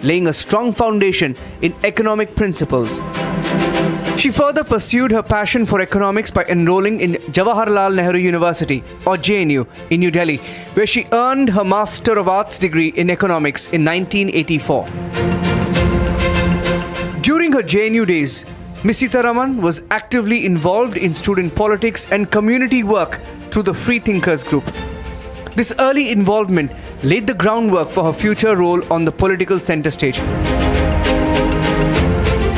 laying a strong foundation in economic principles. She further pursued her passion for economics by enrolling in Jawaharlal Nehru University, or JNU, in New Delhi, where she earned her Master of Arts degree in economics in 1984. During her JNU days, Ms. Sitharaman was actively involved in student politics and community work through the Free Thinkers group. This early involvement laid the groundwork for her future role on the political center stage.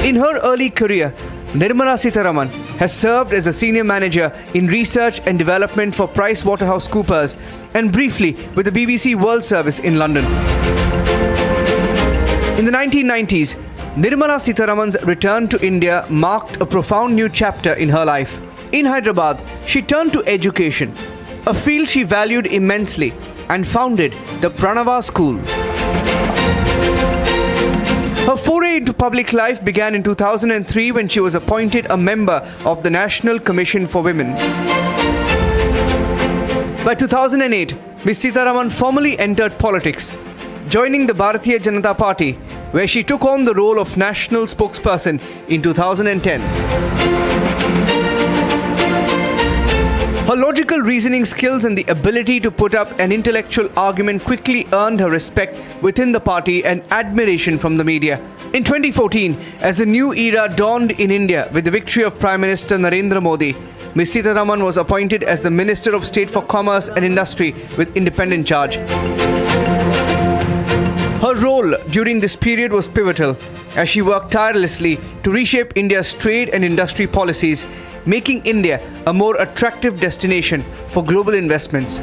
In her early career, Nirmala Sitharaman has served as a senior manager in research and development for PricewaterhouseCoopers and briefly with the BBC World Service in London. In the 1990s, Nirmala Sitharaman's return to India marked a profound new chapter in her life. In Hyderabad, she turned to education, a field she valued immensely, and founded the Pranava School. Her foray into public life began in 2003 when she was appointed a member of the National Commission for Women. By 2008, Ms. Sitharaman formally entered politics, joining the Bharatiya Janata Party, where she took on the role of national spokesperson in 2010. Her logical reasoning skills and the ability to put up an intellectual argument quickly earned her respect within the party and admiration from the media. In 2014, as a new era dawned in India with the victory of Prime Minister Narendra Modi, Ms. Sitharaman was appointed as the Minister of State for Commerce and Industry with independent charge. Her role during this period was pivotal as she worked tirelessly to reshape India's trade and industry policies, making India a more attractive destination for global investments.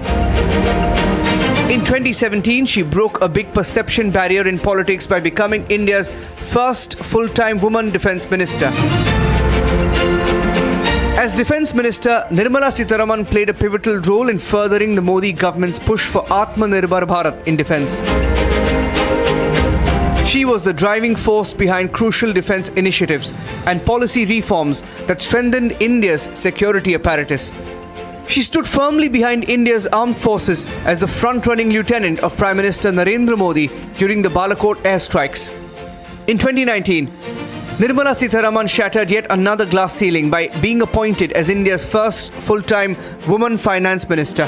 In 2017, she broke a big perception barrier in politics by becoming India's first full-time woman defence minister. As Defence Minister, Nirmala Sitharaman played a pivotal role in furthering the Modi government's push for Atmanirbhar Bharat in defence. She was the driving force behind crucial defence initiatives and policy reforms that strengthened India's security apparatus. She stood firmly behind India's armed forces as the front-running lieutenant of Prime Minister Narendra Modi during the Balakot airstrikes. In 2019, Nirmala Sitharaman shattered yet another glass ceiling by being appointed as India's first full-time woman finance minister.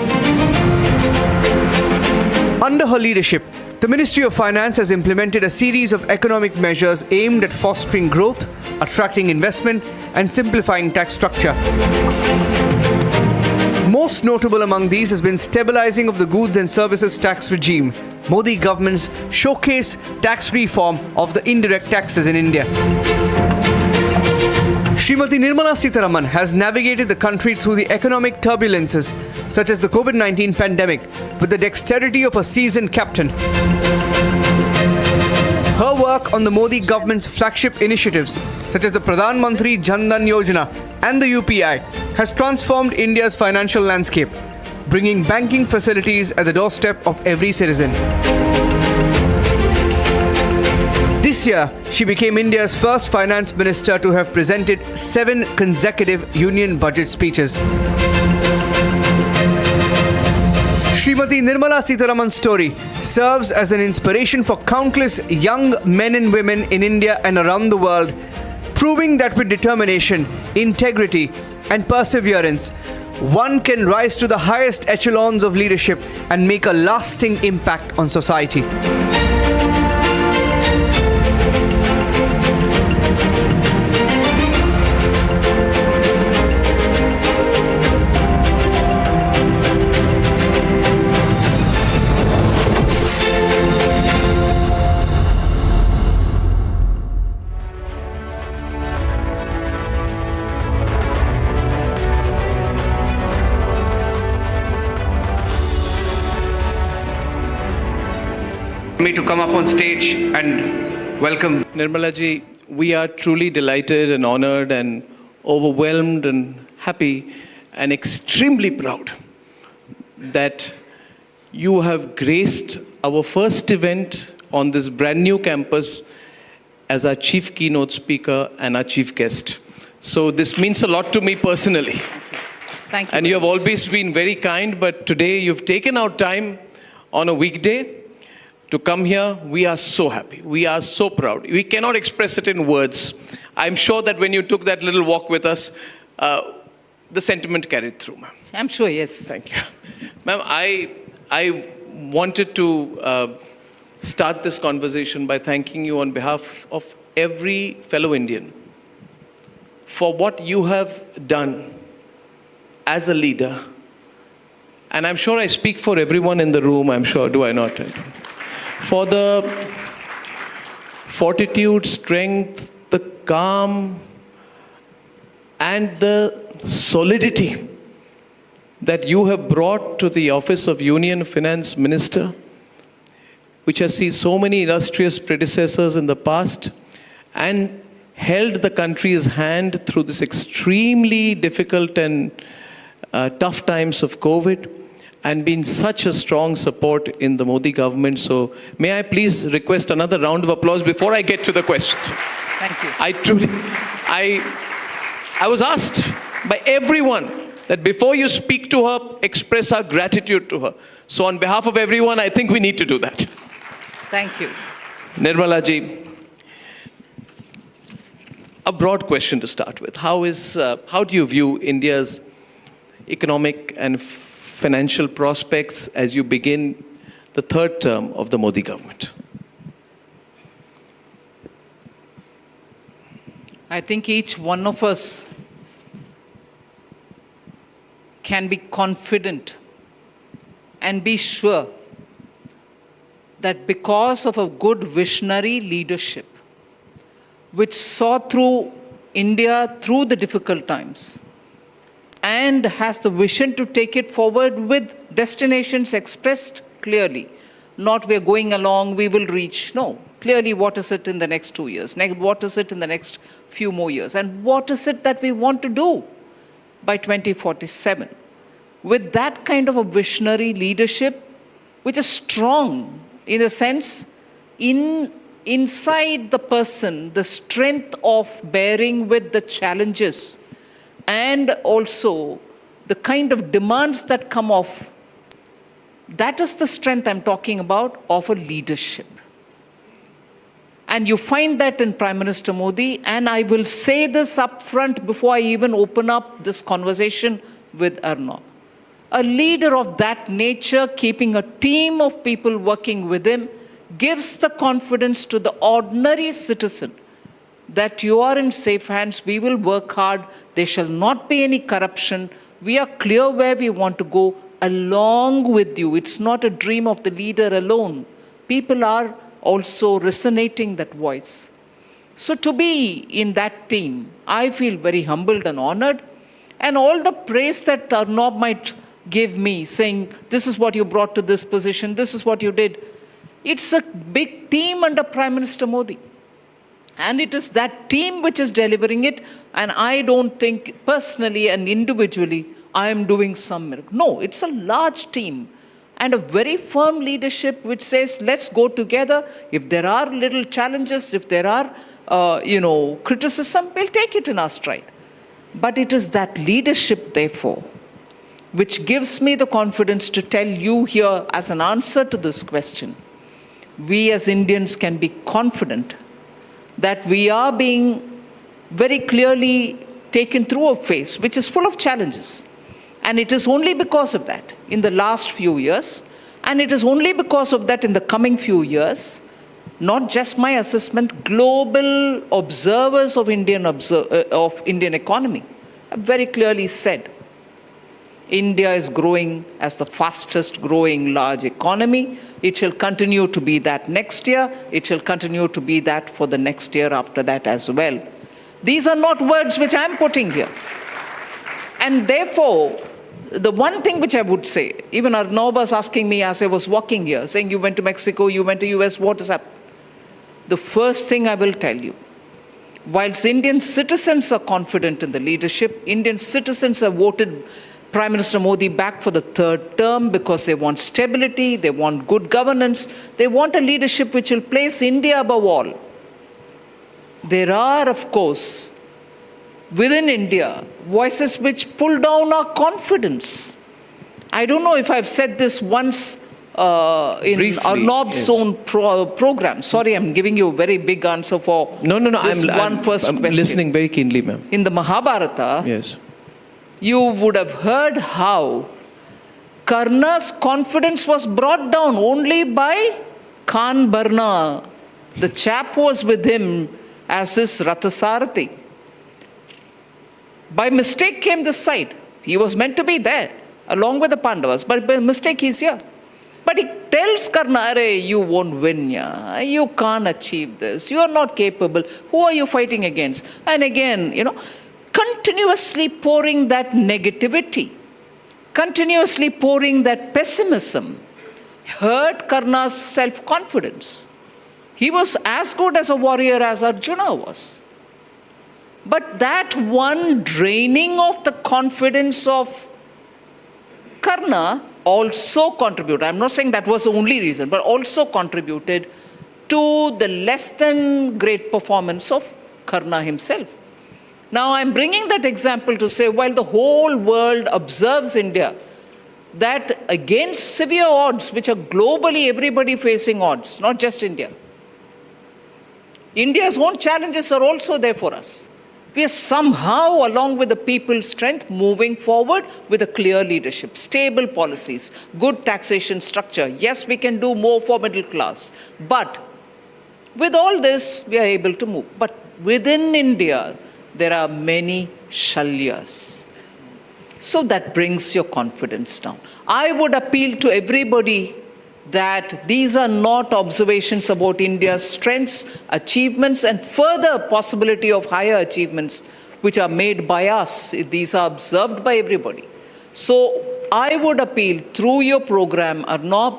Under her leadership, the Ministry of Finance has implemented a series of economic measures aimed at fostering growth, attracting investment, and simplifying tax structure. Most notable among these has been stabilizing of the goods and services tax regime, Modi government's showcase tax reform of the indirect taxes in India. Srimati Nirmala Sitharaman has navigated the country through the economic turbulences such as the COVID-19 pandemic with the dexterity of a seasoned captain. Her work on the Modi government's flagship initiatives such as the Pradhan Mantri Jan Dhan Yojana and the UPI has transformed India's financial landscape, bringing banking facilities at the doorstep of every citizen. This year, she became India's first finance minister to have presented 7 consecutive union budget speeches. Srimati Nirmala Sitharaman's story serves as an inspiration for countless young men and women in India and around the world, proving that with determination, integrity, and perseverance, one can rise to the highest echelons of leadership and make a lasting impact on society. Me to come up on stage and welcome Nirmala ji, we are truly delighted and honored and overwhelmed and happy and extremely proud that you have graced our first event on this brand new campus as our chief keynote speaker and our chief guest. So this means a lot to me personally. Thank you. And you have always been very kind, but today you've taken out time on a weekday to come here. We are so happy. We are so proud. We cannot express it in words. I'm sure that when you took that little walk with us, the sentiment carried through, ma'am. I'm sure, yes. Thank you. Ma'am, I wanted to start this conversation by thanking you on behalf of every fellow Indian for what you have done as a leader. And I'm sure I speak for everyone in the room, I'm sure, do I not? For the fortitude, strength, the calm, and the solidity that you have brought to the office of Union Finance Minister, which has seen so many illustrious predecessors in the past, and held the country's hand through this extremely difficult and tough times of COVID, and been such a strong support in the Modi government. So may I please request another round of applause before I get to the questions. Thank you. I was asked by everyone that before you speak to her, express our gratitude to her. So on behalf of everyone, I think we need to do that. Thank you. Nirmala ji, a broad question to start with. How do you view India's economic and financial prospects as you begin the third term of the Modi government? I think each one of us can be confident and be sure that because of a good visionary leadership, which saw through India through the difficult times and has the vision to take it forward with destinations expressed clearly. Not we're going along, we will reach. No, clearly what is it in the next 2 years? What is it in the next few more years? And what is it that we want to do by 2047? With that kind of a visionary leadership, which is strong in a sense, inside the person, the strength of bearing with the challenges and also the kind of demands that come off, that is the strength I'm talking about of a leadership. And you find that in Prime Minister Modi, and I will say this up front before I even open up this conversation with Arnab. A leader of that nature, keeping a team of people working with him, gives the confidence to the ordinary citizen that you are in safe hands, we will work hard, there shall not be any corruption, we are clear where we want to go along with you. It's not a dream of the leader alone. People are also resonating that voice. So to be in that team, I feel very humbled and honored. And all the praise that Arnab might give me, saying, this is what you brought to this position, this is what you did. It's a big team under Prime Minister Modi. And it is that team which is delivering it. And I don't think personally and individually I am doing some miracle. No, it's a large team and a very firm leadership which says, let's go together. If there are little challenges, if there are, criticism, we'll take it in our stride. But it is that leadership, therefore, which gives me the confidence to tell you here as an answer to this question. We as Indians can be confident that we are being very clearly taken through a phase which is full of challenges. And it is only because of that in the last few years, and it is only because of that in the coming few years, not just my assessment, global observers of Indian economy have very clearly said, India is growing as the fastest growing large economy. It shall continue to be that next year. It shall continue to be that for the next year after that as well. These are not words which I'm putting here. And therefore, the one thing which I would say, even Arnab was asking me as I was walking here, saying you went to Mexico, you went to US, what has happened? The first thing I will tell you, whilst Indian citizens are confident in the leadership, Indian citizens have voted Prime Minister Modi back for the third term because they want stability, they want good governance, they want a leadership which will place India above all. There are, of course, within India, voices which pull down our confidence. I don't know if I've said this once in Briefly, Arnab's yes. own program. Sorry, I'm giving you a very big answer for No. this I'm question. listening very keenly, ma'am. In the Mahabharata, Yes. you would have heard how Karna's confidence was brought down only by Khan Barna, the chap who was with him as his Rathasarathi. By mistake came this side. He was meant to be there along with the Pandavas, but by mistake he's here. But he tells Karna, "Arey, you won't win, yeah. You can't achieve this. You are not capable. Who are you fighting against?" And again, continuously pouring that negativity, continuously pouring that pessimism, hurt Karna's self-confidence. He was as good as a warrior as Arjuna was. But that one draining of the confidence of Karna also contributed. I'm not saying that was the only reason, but also contributed to the less than great performance of Karna himself. Now, I'm bringing that example to say, while the whole world observes India, that against severe odds, which are globally everybody facing odds, not just India, India's own challenges are also there for us. We are somehow, along with the people's strength, moving forward with a clear leadership, stable policies, good taxation structure. Yes, we can do more for middle class. But with all this, we are able to move. But within India, there are many shalyas. So that brings your confidence down. I would appeal to everybody that these are not observations about India's strengths, achievements, and further possibility of higher achievements which are made by us. These are observed by everybody. So I would appeal through your program, Arnab,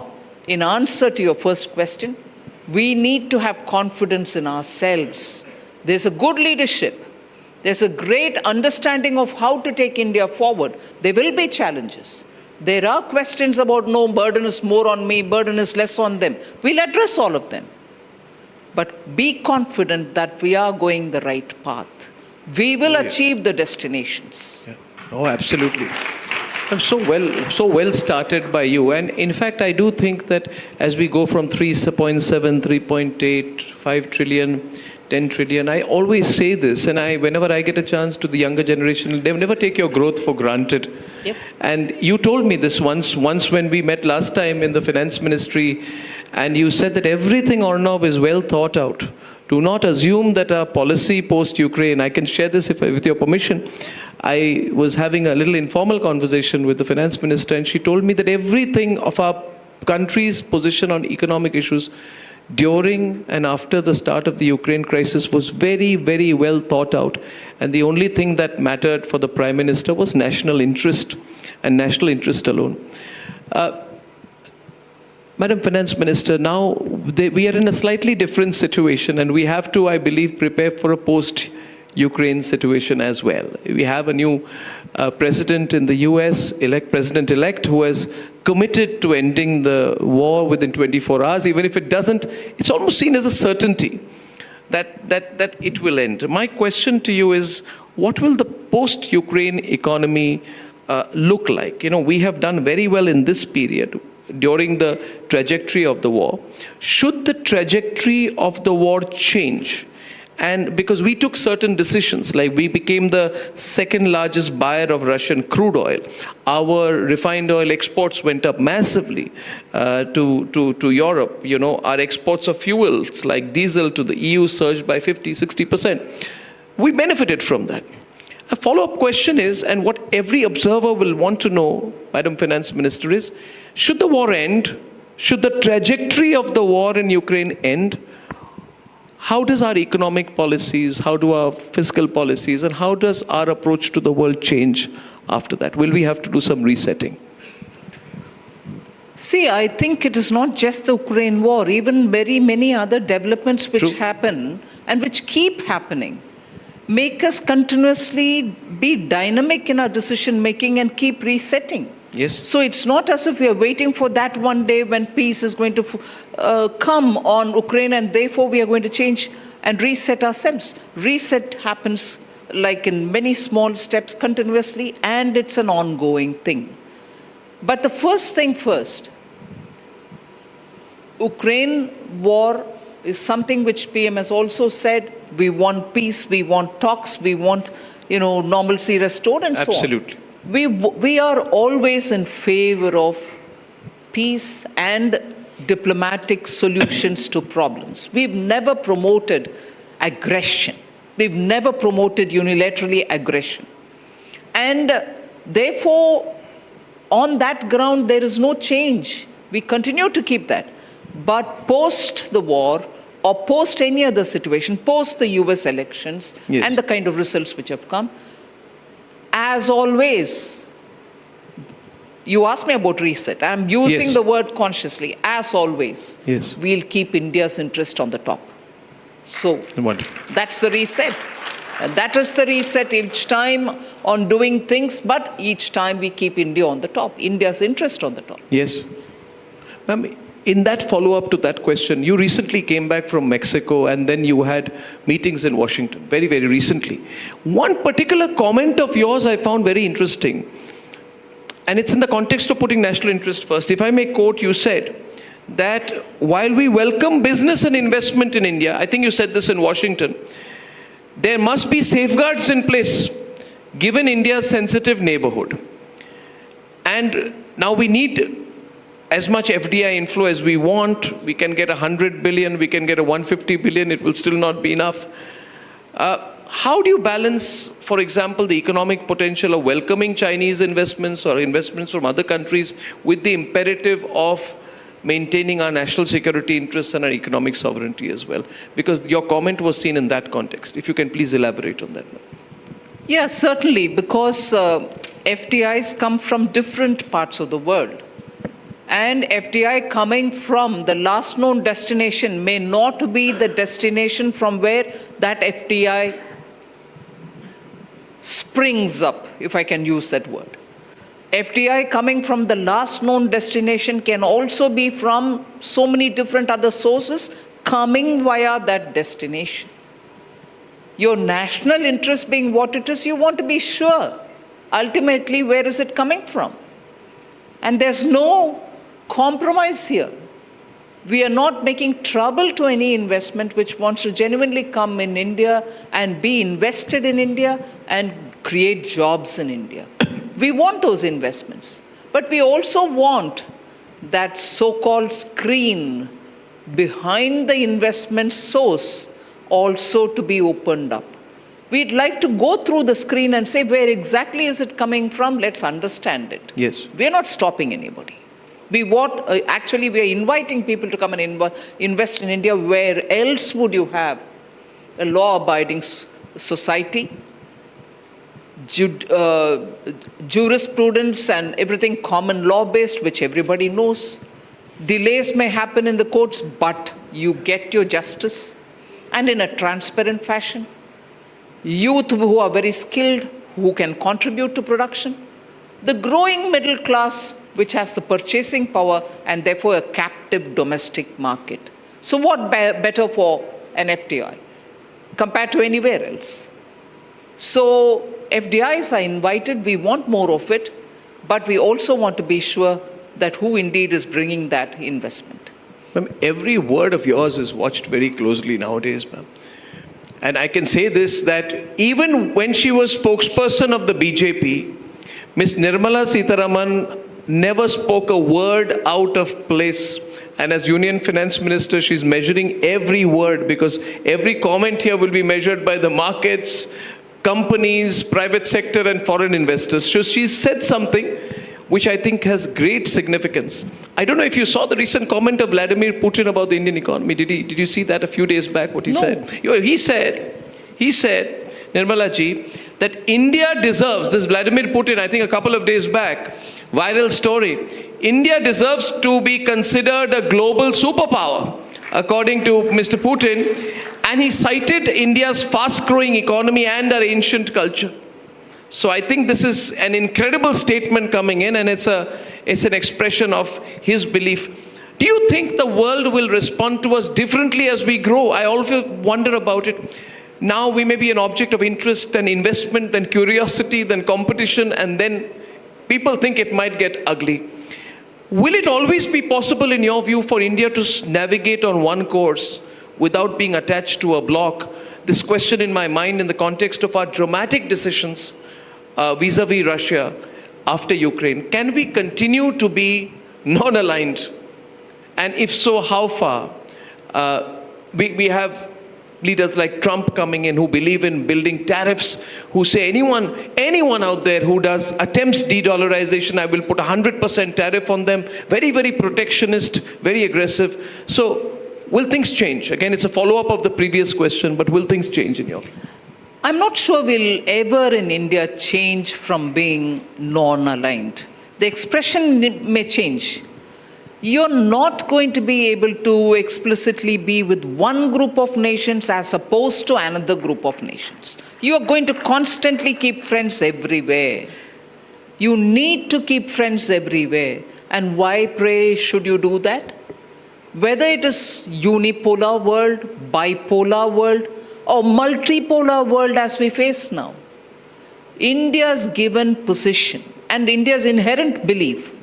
in answer to your first question, we need to have confidence in ourselves. There's a good leadership. There's a great understanding of how to take India forward. There will be challenges. There are questions about, no, burden is more on me, burden is less on them. We'll address all of them. But be confident that we are going the right path. We will achieve the destinations. Yeah. Oh, absolutely. I'm so well started by you. And in fact, I do think that as we go from 3.7, 3.8, 5 trillion, 10 trillion, I always say this, and whenever I get a chance to the younger generation, they never take your growth for granted. Yes. And you told me this once when we met last time in the finance ministry, and you said that everything, Arnab, is well thought out. Do not assume that our policy post-Ukraine, I can share this with your permission. I was having a little informal conversation with the finance minister, and she told me that everything of our country's position on economic issues during and after the start of the Ukraine crisis was very, very well thought out. And the only thing that mattered for the Prime Minister was national interest, and national interest alone. Madam Finance Minister, now we are in a slightly different situation, and we have to, I believe, prepare for a post-Ukraine situation as well. We have a new president in the US, president-elect, who has committed to ending the war within 24 hours. Even if it doesn't, it's almost seen as a certainty that it will end. My question to you is, what will the post-Ukraine economy look like? We have done very well in this period during the trajectory of the war. Should the trajectory of the war change? And because we took certain decisions, like we became the second largest buyer of Russian crude oil, our refined oil exports went up massively to Europe. Our exports of fuels like diesel to the EU surged by 50-60%. We benefited from that. A follow-up question is, and what every observer will want to know, Madam Finance Minister, is, should the war end? Should the trajectory of the war in Ukraine end? How does our economic policies, how do our fiscal policies, and how does our approach to the world change after that? Will we have to do some resetting? See, I think it is not just the Ukraine war, even very many other developments which happen and which keep happening make us continuously be dynamic in our decision making and keep resetting. Yes. So it's not as if we are waiting for that one day when peace is going to come on Ukraine, and therefore we are going to change and reset ourselves. Reset happens like in many small steps continuously, and it's an ongoing thing. But the first thing first, Ukraine war is something which PM has also said. We want peace, we want talks, we want, normalcy restored and Absolutely. so on. We are always in favor of peace and diplomatic solutions to problems. We've never promoted aggression. We've never promoted unilaterally aggression. And therefore, on that ground, there is no change. We continue to keep that. But post the war, or post any other situation, post the US elections, Yes. and the kind of results which have come, as always, you asked me about reset. I'm using Yes. the word consciously. As always, Yes. we'll keep India's interest on the top. So Wonderful. that's the reset. And that is the reset each time on doing things, but each time we keep India on the top, India's interest on the top. Yes. Ma'am, in that follow-up to that question, you recently came back from Mexico and then you had meetings in Washington, very, very recently. One particular comment of yours I found very interesting, and it's in the context of putting national interest first. If I may quote, you said that while we welcome business and investment in India, I think you said this in Washington, there must be safeguards in place given India's sensitive neighborhood. And now we need as much FDI inflow as we want. We can get 100 billion, we can get a 150 billion, it will still not be enough. How do you balance, for example, the economic potential of welcoming Chinese investments or investments from other countries with the imperative of maintaining our national security interests and our economic sovereignty as well? Because your comment was seen in that context. If you can please elaborate on that. Yes, certainly, because FDIs come from different parts of the world. And FDI coming from the last known destination may not be the destination from where that FDI springs up, if I can use that word. FDI coming from the last known destination can also be from so many different other sources coming via that destination. Your national interest being what it is, you want to be sure, ultimately, where is it coming from? And there's no compromise here. We are not making trouble to any investment which wants to genuinely come in India and be invested in India and create jobs in India. We want those investments, but we also want that so-called screen behind the investment source also to be opened up. We'd like to go through the screen and say, where exactly is it coming from? Let's understand it. Yes. We're not stopping anybody. We want, actually, we are inviting people to come and invest in India. Where else would you have a law-abiding society, jurisprudence and everything common law-based, which everybody knows? Delays may happen in the courts, but you get your justice, and in a transparent fashion. Youth who are very skilled, who can contribute to production. The growing middle class, which has the purchasing power and therefore a captive domestic market. So what better for an FDI compared to anywhere else? So FDIs are invited, we want more of it, but we also want to be sure that who indeed is bringing that investment. Ma'am, every word of yours is watched very closely nowadays, ma'am. And I can say this, that even when she was spokesperson of the BJP, Ms. Nirmala Sitharaman never spoke a word out of place. And as Union Finance Minister, she's measuring every word, because every comment here will be measured by the markets, companies, private sector and foreign investors. So she said something which I think has great significance. I don't know if you saw the recent comment of Vladimir Putin about the Indian economy. Did you see that a few days back, what he said? He said, Nirmala ji, that India deserves, this Vladimir Putin, I think a couple of days back, viral story, India deserves to be considered a global superpower, according to Mr. Putin. And he cited India's fast-growing economy and our ancient culture. So I think this is an incredible statement coming in, and it's an expression of his belief. Do you think the world will respond to us differently as we grow? I always wonder about it. Now we may be an object of interest, then investment, then curiosity, then competition, and then people think it might get ugly. Will it always be possible, in your view, for India to navigate on one course without being attached to a bloc? This question in my mind in the context of our dramatic decisions vis-a-vis Russia after Ukraine. Can we continue to be non-aligned? And if so, how far? We have leaders like Trump coming in who believe in building tariffs, who say anyone out there who attempts de-dollarization, I will put 100% tariff on them. Very, very protectionist, very aggressive. So will things change? Again, it's a follow-up of the previous question, but will things change in your view? I'm not sure we'll ever in India change from being non-aligned. The expression may change. You're not going to be able to explicitly be with one group of nations as opposed to another group of nations. You are going to constantly keep friends everywhere. You need to keep friends everywhere. And why, pray, should you do that? Whether it is unipolar world, bipolar world, or multipolar world as we face now, India's given position and India's inherent belief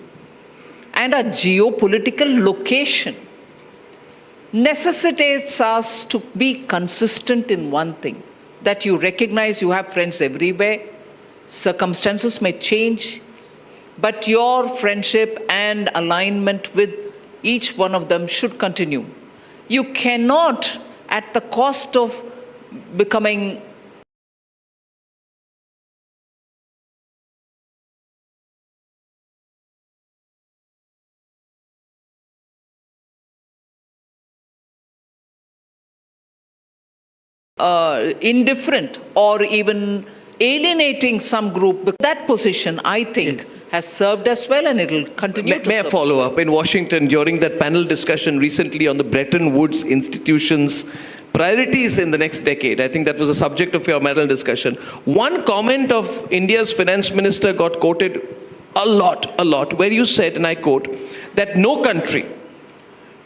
and our geopolitical location necessitates us to be consistent in one thing, that you recognize you have friends everywhere. Circumstances may change, but your friendship and alignment with each one of them should continue. You cannot, at the cost of becoming indifferent or even alienating some group. That position, I think, has served us well and it will continue to serve. May I follow up? In Washington, during that panel discussion recently on the Bretton Woods institutions' priorities in the next decade, I think that was the subject of your panel discussion. One comment of India's finance minister got quoted a lot, where you said, and I quote, that no country,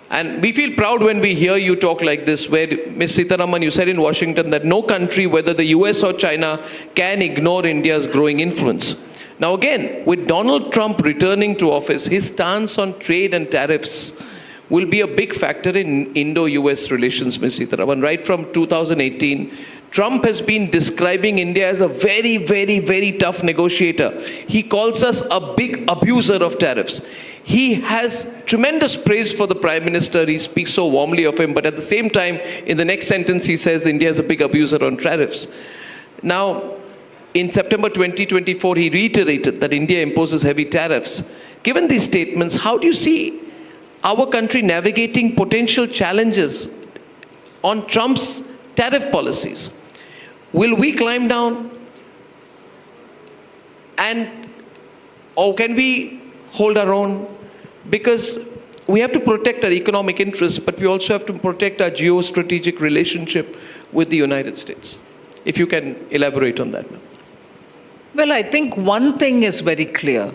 and we feel proud when we hear you talk like this, where Ms. Sitharaman, you said in Washington that no country, whether the US or China, can ignore India's growing influence. Now again, with Donald Trump returning to office, his stance on trade and tariffs will be a big factor in Indo-US relations, Ms. Sitharaman. Right from 2018, Trump has been describing India as a very, very, very tough negotiator. He calls us a big abuser of tariffs. He has tremendous praise for the Prime Minister. He speaks so warmly of him, but at the same time, in the next sentence, he says India is a big abuser on tariffs. Now, in September 2024, he reiterated that India imposes heavy tariffs. Given these statements, how do you see our country navigating potential challenges on Trump's tariff policies? Will we climb down? Or can we hold our own? Because we have to protect our economic interests, but we also have to protect our geostrategic relationship with the United States. If you can elaborate on that. Well, I think one thing is very clear.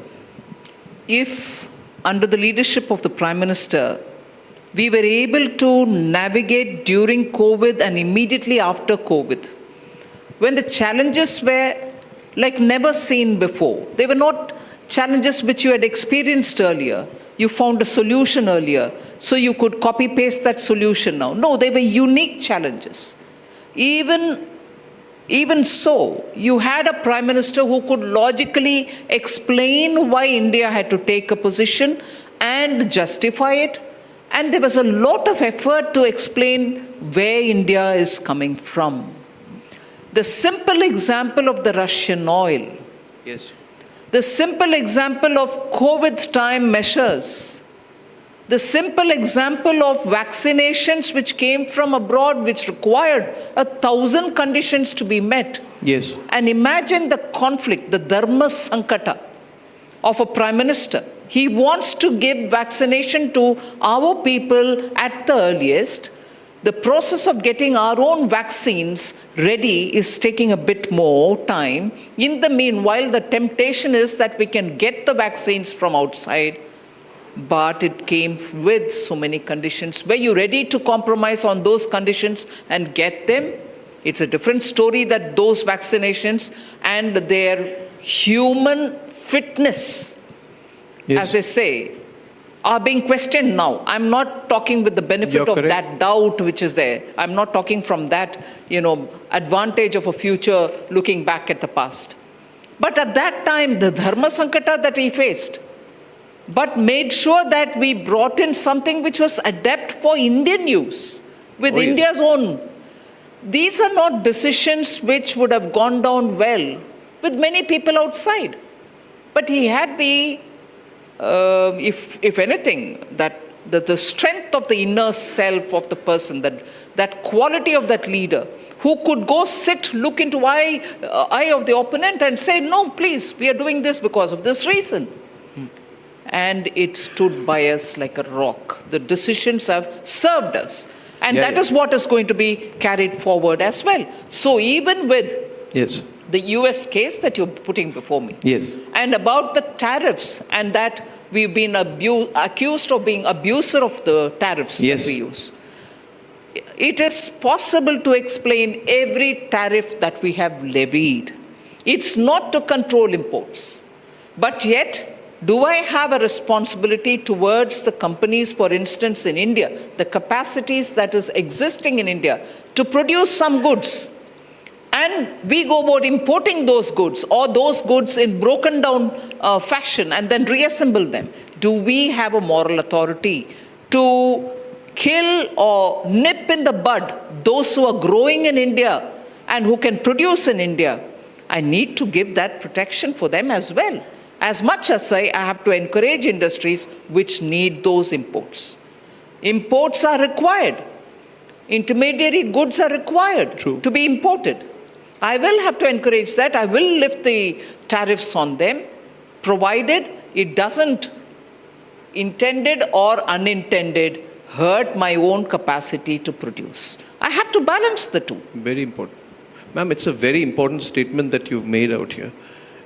If, under the leadership of the Prime Minister, we were able to navigate during COVID and immediately after COVID, when the challenges were like never seen before, they were not challenges which you had experienced earlier. You found a solution earlier, so you could copy-paste that solution now. No, they were unique challenges. Even so, you had a Prime Minister who could logically explain why India had to take a position and justify it. And there was a lot of effort to explain where India is coming from. The simple example of the Russian oil. Yes. The simple example of COVID time measures. The simple example of vaccinations which came from abroad, which required 1,000 conditions to be met. Yes. And imagine the conflict, the dharma sankata of a Prime Minister. He wants to give vaccination to our people at the earliest. The process of getting our own vaccines ready is taking a bit more time. In the meanwhile, the temptation is that we can get the vaccines from outside, but it came with so many conditions. Were you ready to compromise on those conditions and get them? It's a different story that those vaccinations and their human fitness, yes, as they say, are being questioned now. I'm not talking with the benefit You're of correct. that doubt which is there. I'm not talking from that, advantage of a future looking back at the past. But at that time, the Dharma Sankata that he faced, but made sure that we brought in something which was adept for Indian use, with yes. India's own. These are not decisions which would have gone down well with many people outside. But he had the, if anything, that the strength of the inner self of the person, that quality of that leader, who could go sit, look into eye of the opponent and say, no, please, we are doing this because of this reason. And it stood by us like a rock. The decisions have served us. And that is what is going to be carried forward as well. So even with Yes. the US case that you're putting before me, Yes. and about the tariffs, and that we've been accused of being abuser of the tariffs Yes. that we use. It is possible to explain every tariff that we have levied. It's not to control imports. But yet, do I have a responsibility towards the companies, for instance, in India, the capacities that is existing in India to produce some goods? And we go about importing those goods, or those goods in broken down fashion, and then reassemble them. Do we have a moral authority to kill or nip in the bud those who are growing in India and who can produce in India? I need to give that protection for them as well. As much as I have to encourage industries which need those imports. Imports are required. Intermediary goods are required to be imported. I will have to encourage that. I will lift the tariffs on them, provided it doesn't, intended or unintended, hurt my own capacity to produce. I have to balance the two. Very important. Ma'am, it's a very important statement that you've made out here.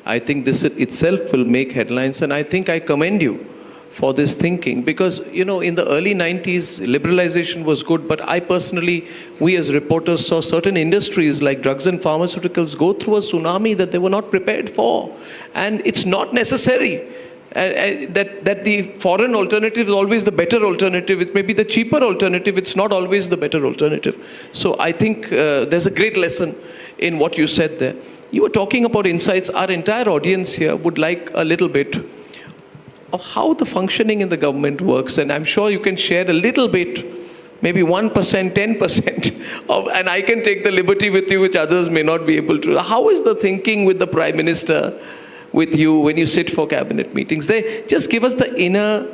I think this itself will make headlines, and I think I commend you for this thinking, because, in the early 90s, liberalization was good, but I personally, we as reporters saw certain industries like drugs and pharmaceuticals go through a tsunami that they were not prepared for. And it's not necessary that the foreign alternative is always the better alternative. It may be the cheaper alternative. It's not always the better alternative. So I think there's a great lesson in what you said there. You were talking about insights. Our entire audience here would like a little bit of how the functioning in the government works. And I'm sure you can share a little bit, maybe 1%, 10% of, and I can take the liberty with you, which others may not be able to. How is the thinking with the Prime Minister, with you, when you sit for cabinet meetings? They just give us the inner,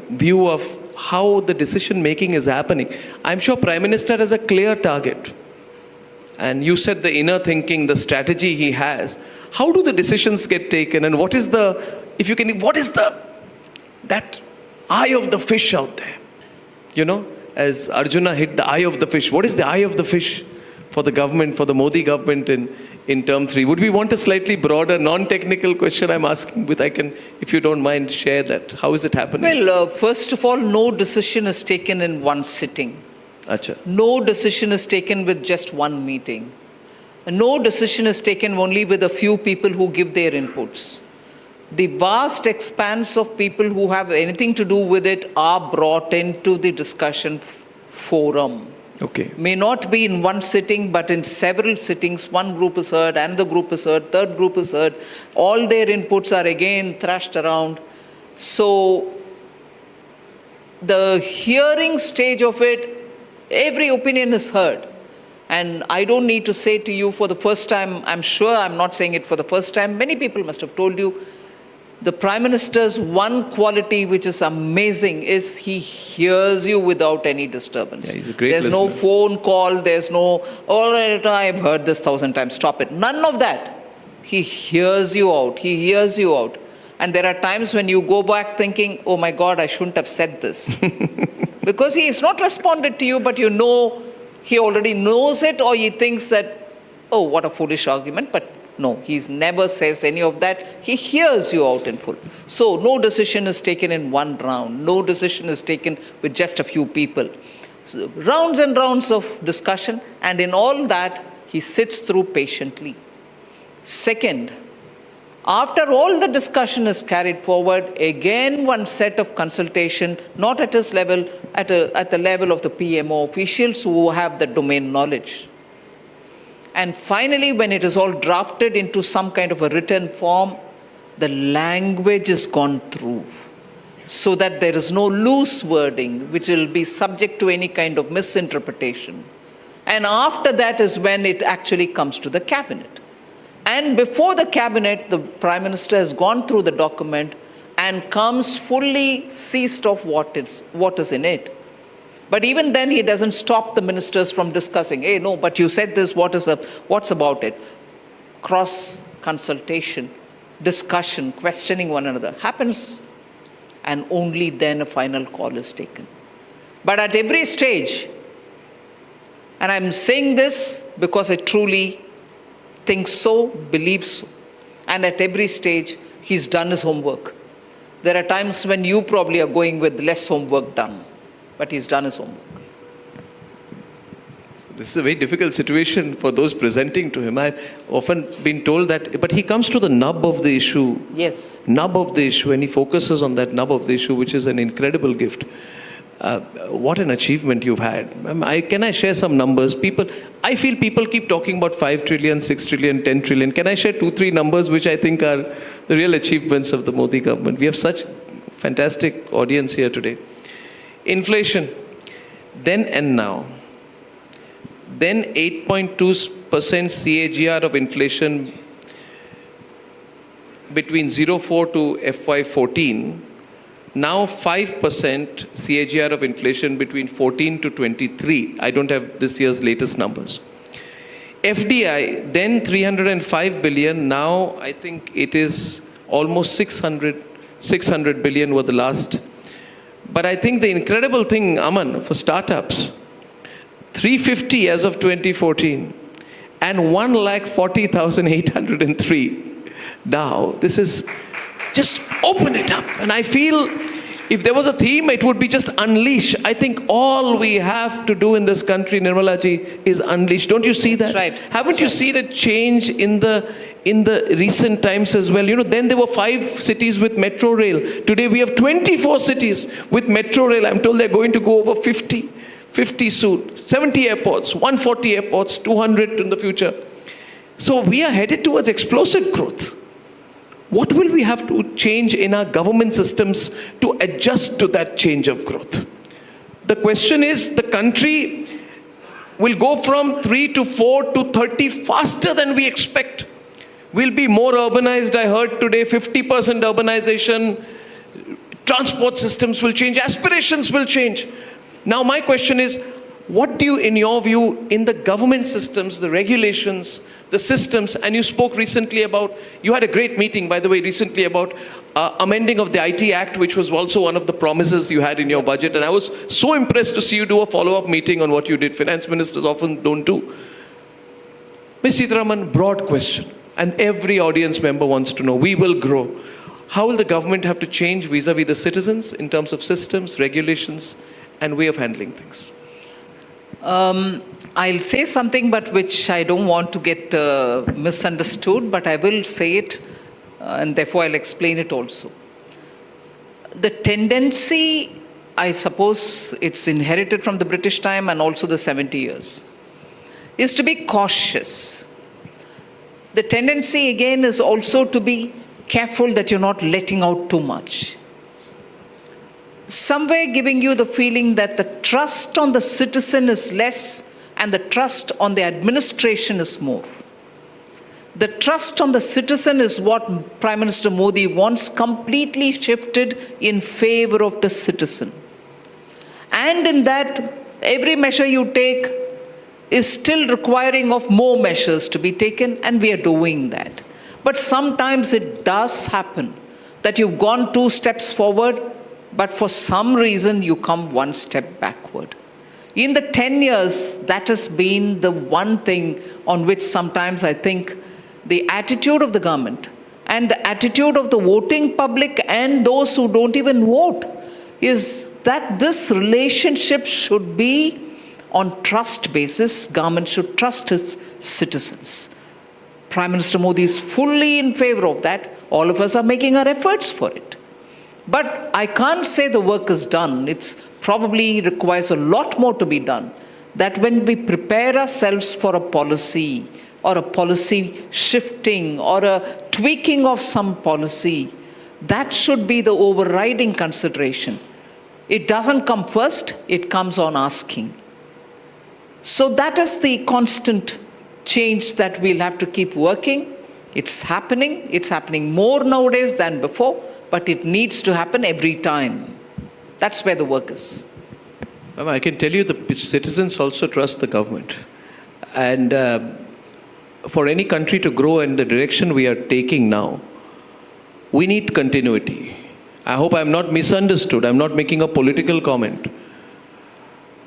view of how the decision making is happening. I'm sure Prime Minister has a clear target. And you said the inner thinking, the strategy he has. How do the decisions get taken? And what is that eye of the fish out there? As Arjuna hit the eye of the fish. What is the eye of the fish for the government, for the Modi government in term 3? Would we want a slightly broader, non-technical question I'm asking with? I can, if you don't mind, share that. How is it happening? Well, first of all, no decision is taken in one sitting. Achha. No decision is taken with just one meeting. No decision is taken only with a few people who give their inputs. The vast expanse of people who have anything to do with it are brought into the discussion forum. Okay. May not be in one sitting, but in several sittings. One group is heard, another group is heard, third group is heard. All their inputs are again thrashed around. So the hearing stage of it, every opinion is heard. And I don't need to say to you for the first time, I'm sure I'm not saying it for the first time, many people must have told you, the Prime Minister's one quality which is amazing is he hears you without any disturbance. Yeah, he's a great There's listener. no phone call, there's no, all right, I've heard this 1,000 times, stop it. None of that. He hears you out, he hears you out. And there are times when you go back thinking, oh my God, I shouldn't have said this. Because he has not responded to you, but he already knows it, or he thinks that, oh, what a foolish argument. But no, he never says any of that. He hears you out in full. So no decision is taken in one round. No decision is taken with just a few people. So, rounds and rounds of discussion, and in all that, he sits through patiently. Second, After all the discussion is carried forward, again one set of consultation, not at his level, at the level of the PMO officials who have the domain knowledge. And finally, when it is all drafted into some kind of a written form, the language is gone through so that there is no loose wording which will be subject to any kind of misinterpretation. And after that is when it actually comes to the cabinet. And before the cabinet, the Prime Minister has gone through the document and comes fully seized of what is in it. But even then, he doesn't stop the ministers from discussing, hey, no, but you said this, what's about it? Cross-consultation, discussion, questioning one another happens, and only then a final call is taken. But at every stage, and I'm saying this because I truly think so, believe so, and at every stage, he's done his homework. There are times when you probably are going with less homework done, but he's done his homework. This is a very difficult situation for those presenting to him. I've often been told that, but he comes to the nub of the issue. Yes. Nub of the issue, and he focuses on that nub of the issue, which is an incredible gift. What an achievement you've had. Can I share some numbers? I feel people keep talking about 5 trillion, 6 trillion, 10 trillion. Can I share 2-3 numbers which I think are the real achievements of the Modi government? We have such fantastic audience here today. Inflation, then and now. Then 8.2% CAGR of inflation between 04 to FY14. Now 5% CAGR of inflation between 14 to 23. I don't have this year's latest numbers. FDI, then 305 billion. Now I think it is almost 600 billion were the last. But I think the incredible thing, Aman, for startups, 350 as of 2014 and 1,40,803 now. This is, just open it up. And I feel if there was a theme, it would be just unleash. I think all we have to do in this country, Nirmala ji, is unleash. Don't you see that? That's right. Haven't you seen a change in the recent times as well? You know, then there were 5 cities with metro rail. Today we have 24 cities with metro rail. I'm told they're going to go over 50 soon. 70 airports, 140 airports, 200 in the future. So we are headed towards explosive growth. What will we have to change in our government systems to adjust to that change of growth? The question is, the country will go from 3 to 4 to 30 faster than we expect. We'll be more urbanized. I heard today 50% urbanization. Transport systems will change. Aspirations will change. Now my question is, what do you, in your view, in the government systems, the regulations, the systems, and you spoke recently about, you had a great meeting, by the way, recently about amending of the IT Act, which was also one of the promises you had in your budget. And I was so impressed to see you do a follow-up meeting on what you did. Finance ministers often don't do. Ms. Sitharaman, broad question, and every audience member wants to know. We will grow. How will the government have to change vis-a-vis the citizens in terms of systems, regulations, and way of handling things? I'll say something, but which I don't want to get misunderstood, but I will say it, and therefore I'll explain it also. The tendency, I suppose it's inherited from the British time and also the 70 years, is to be cautious. The tendency again is also to be careful that you're not letting out too much. Somewhere giving you the feeling that the trust on the citizen is less and the trust on the administration is more. The trust on the citizen is what Prime Minister Modi wants completely shifted in favor of the citizen. And in that, every measure you take is still requiring of more measures to be taken, and we are doing that. But sometimes it does happen that you've gone 2 steps forward, but for some reason you come 1 step backward. In the 10 years, that has been the one thing on which sometimes I think the attitude of the government and the attitude of the voting public and those who don't even vote is that this relationship should be on trust basis. Government should trust its citizens. Prime Minister Modi is fully in favor of that. all of us are making our efforts for it. But I can't say the work is done. It's probably requires a lot more to be done. That when we prepare ourselves for a policy or a policy shifting or a tweaking of some policy, that should be the overriding consideration. It doesn't come first, it comes on asking. So that is the constant change that we'll have to keep working. It's happening more nowadays than before, but it needs to happen every time. That's where the work is. I can tell you the citizens also trust the government. And for any country to grow in the direction we are taking now, we need continuity. I hope I'm not misunderstood. I'm not making a political comment.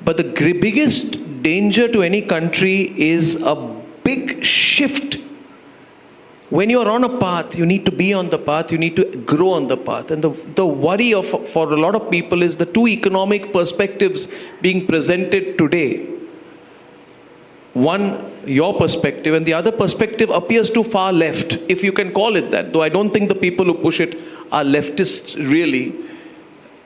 But the biggest danger to any country is a big shift. When you're on a path, you need to be on the path, you need to grow on the path. And the worry for a lot of people is the two economic perspectives being presented today. One, your perspective, and the other perspective appears too far left, if you can call it that, though I don't think the people who push it are leftists really.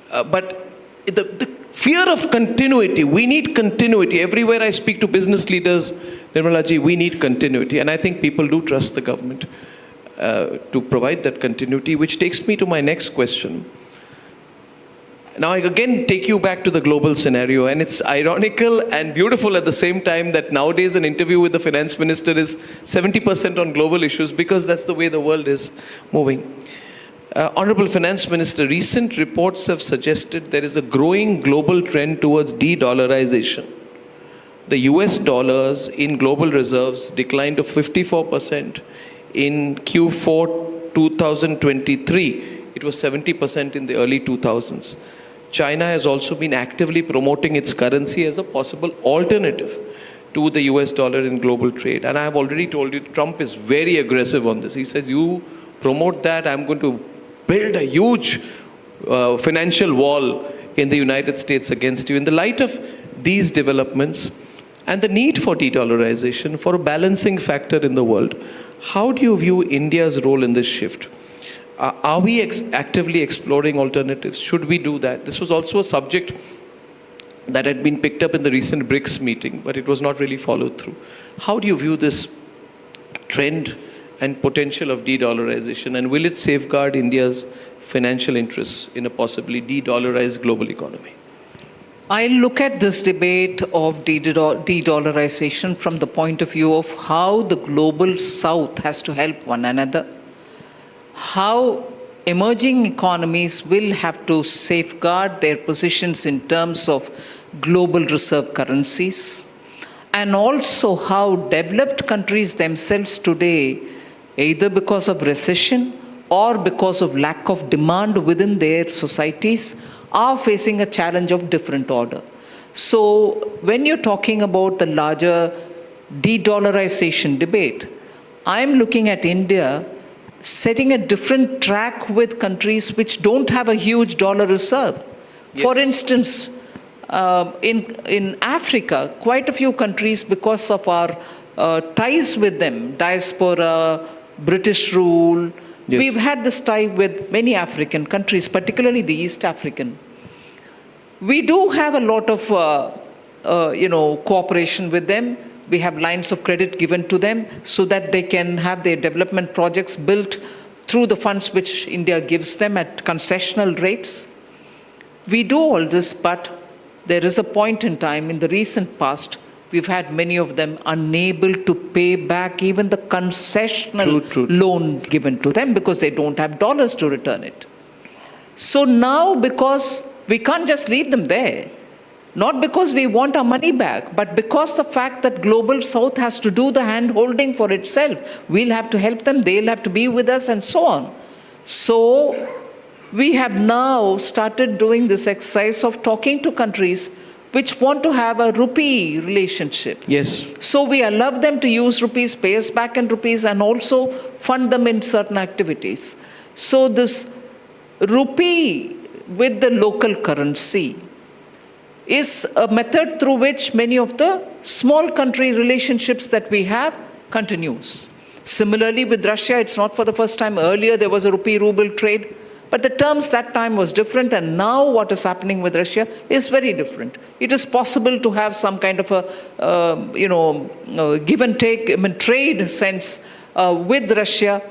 But the fear of continuity, we need continuity. Everywhere I speak to business leaders, Nirmala ji, we need continuity. And I think people do trust the government to provide that continuity, which takes me to my next question. Now, I again take you back to the global scenario, and it's ironical and beautiful at the same time that nowadays an interview with the finance minister is 70% on global issues, because that's the way the world is moving. Honorable Finance Minister, recent reports have suggested there is a growing global trend towards de-dollarization. The US dollars in global reserves declined to 54% in Q4 2023. It was 70% in the early 2000s. China has also been actively promoting its currency as a possible alternative to the US dollar in global trade. And I have already told you, Trump is very aggressive on this. He says, you promote that, I'm going to build a huge financial wall in the United States against you. In the light of these developments and the need for de-dollarization, for a balancing factor in the world, how do you view India's role in this shift? Are we actively exploring alternatives? Should we do that? This was also a subject that had been picked up in the recent BRICS meeting, but it was not really followed through. How do you view this trend and potential of de-dollarization, and will it safeguard India's financial interests in a possibly de-dollarized global economy? I look at this debate of de-dollarization from the point of view of how the global south has to help one another, how emerging economies will have to safeguard their positions in terms of global reserve currencies, and also how developed countries themselves today, either because of recession or because of lack of demand within their societies, are facing a challenge of different order. So when you're talking about the larger de-dollarization debate, I'm looking at India setting a different track with countries which don't have a huge dollar reserve. Yes. For instance, in Africa, quite a few countries, because of our ties with them, diaspora, British rule, yes, we've had this tie with many African countries, particularly the East African. We do have a lot of cooperation with them. We have lines of credit given to them so that they can have their development projects built through the funds which India gives them at concessional rates. We do all this, but there is a point in time in the recent past, we've had many of them unable to pay back even the concessional loan given to them because they don't have dollars to return it. So now, because we can't just leave them there, not because we want our money back, but because the fact that Global South has to do the hand-holding for itself. We'll have to help them, they'll have to be with us, and so on. So we have now started doing this exercise of talking to countries which want to have a rupee relationship. Yes. So we allow them to use rupees, pay us back in rupees, and also fund them in certain activities. So this rupee with the local currency is a method through which many of the small country relationships that we have continues. Similarly, with Russia, it's not for the first time. Earlier, there was a rupee-ruble trade. But the terms that time was different, and now what is happening with Russia is very different. It is possible to have some kind of a, give and take, trade sense with Russia,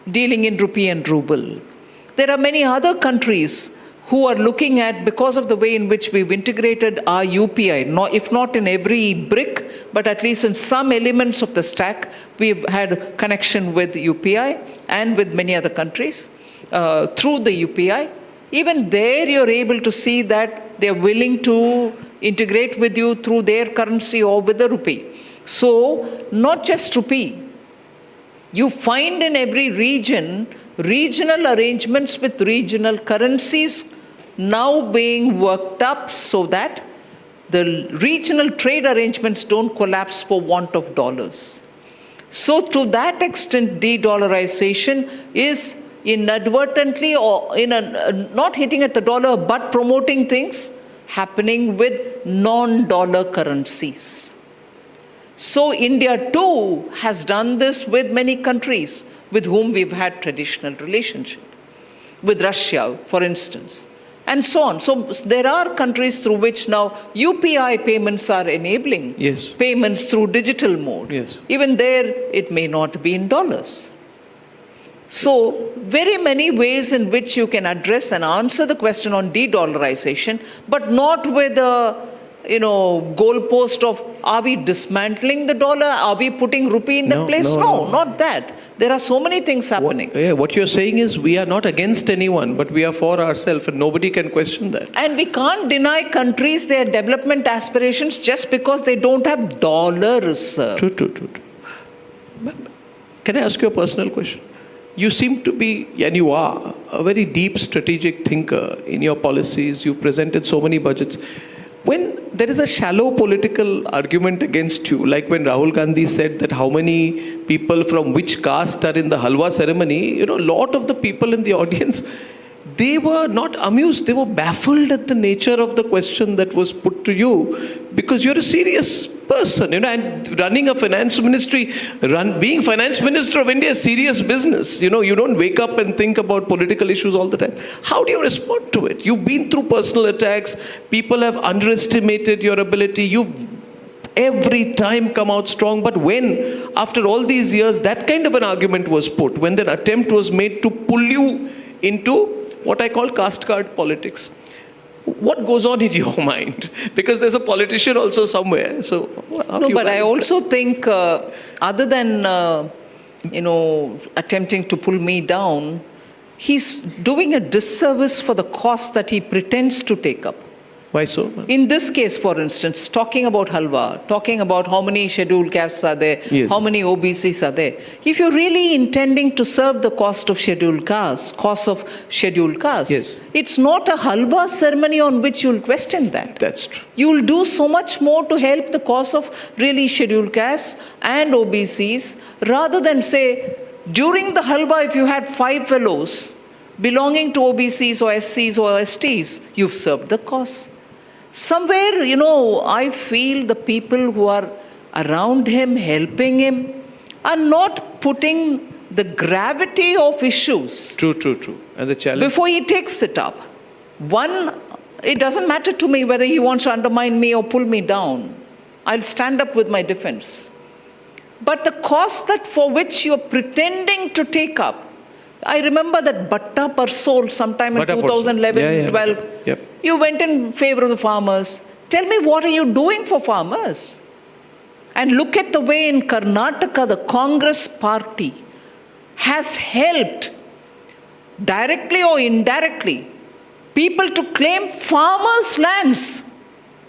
dealing in rupee and ruble. There are many other countries who are looking at, because of the way in which we've integrated our UPI, if not in every brick, but at least in some elements of the stack, we've had connection with UPI and with many other countries. Through the UPI, even there you're able to see that they're willing to integrate with you through their currency or with the rupee. So, not just rupee. You find in every region, regional arrangements with regional currencies now being worked up so that the regional trade arrangements don't collapse for want of dollars. So, to that extent, de-dollarization is inadvertently or not hitting at the dollar, but promoting things happening with non-dollar currencies. So India too has done this with many countries with whom we've had traditional relationship. With Russia, for instance, and so on. So there are countries through which now UPI payments are enabling payments through digital mode. Yes. Even there, it may not be in dollars. So, very many ways in which you can address and answer the question on de-dollarization, but not with a, goalpost of, are we dismantling the dollar? Are we putting rupee in that place? No, not that. There are so many things happening. What you're saying is we are not against anyone, but we are for ourselves, and nobody can question that. And we can't deny countries their development aspirations just because they don't have dollars. True. Can I ask you a personal question? You seem to be, and you are, a very deep strategic thinker in your policies. You've presented so many budgets. When there is a shallow political argument against you, like when Rahul Gandhi said that how many people from which caste are in the halwa ceremony, a lot of the people in the audience, they were not amused, they were baffled at the nature of the question that was put to you, because you're a serious person, and running a finance ministry, being finance minister of India is serious business. You don't wake up and think about political issues all the time. How do you respond to it? You've been through personal attacks, people have underestimated your ability, you've every time come out strong. But when, after all these years, that kind of an argument was put, when that attempt was made to pull you into what I call caste card politics, what goes on in your mind? Because there's a politician also somewhere. So, but I also think, other than attempting to pull me down, he's doing a disservice for the cause that he pretends to take up. Why so? In this case, for instance, talking about halwa, talking about how many scheduled castes are there, how many OBCs are there. If you're really intending to serve the cause of scheduled castes, it's not a halwa ceremony on which you'll question that. That's true. You'll do so much more to help the cause of really scheduled castes and OBCs, rather than say, during the halwa, if you had 5 fellows belonging to OBCs or SCs or STs, you've served the cause. Somewhere, I feel the people who are around him, helping him, are not putting the gravity of issues. True. And the challenge? Before he takes it up. One, it doesn't matter to me whether he wants to undermine me or pull me down. I'll stand up with my defense. But the cause that for which you're pretending to take up, I remember that Batta Parsol sometime in 2011-12. Yep. You went in favor of the farmers. Tell me, what are you doing for farmers? And look at the way in Karnataka, the Congress party has helped, directly or indirectly, people to claim farmers' lands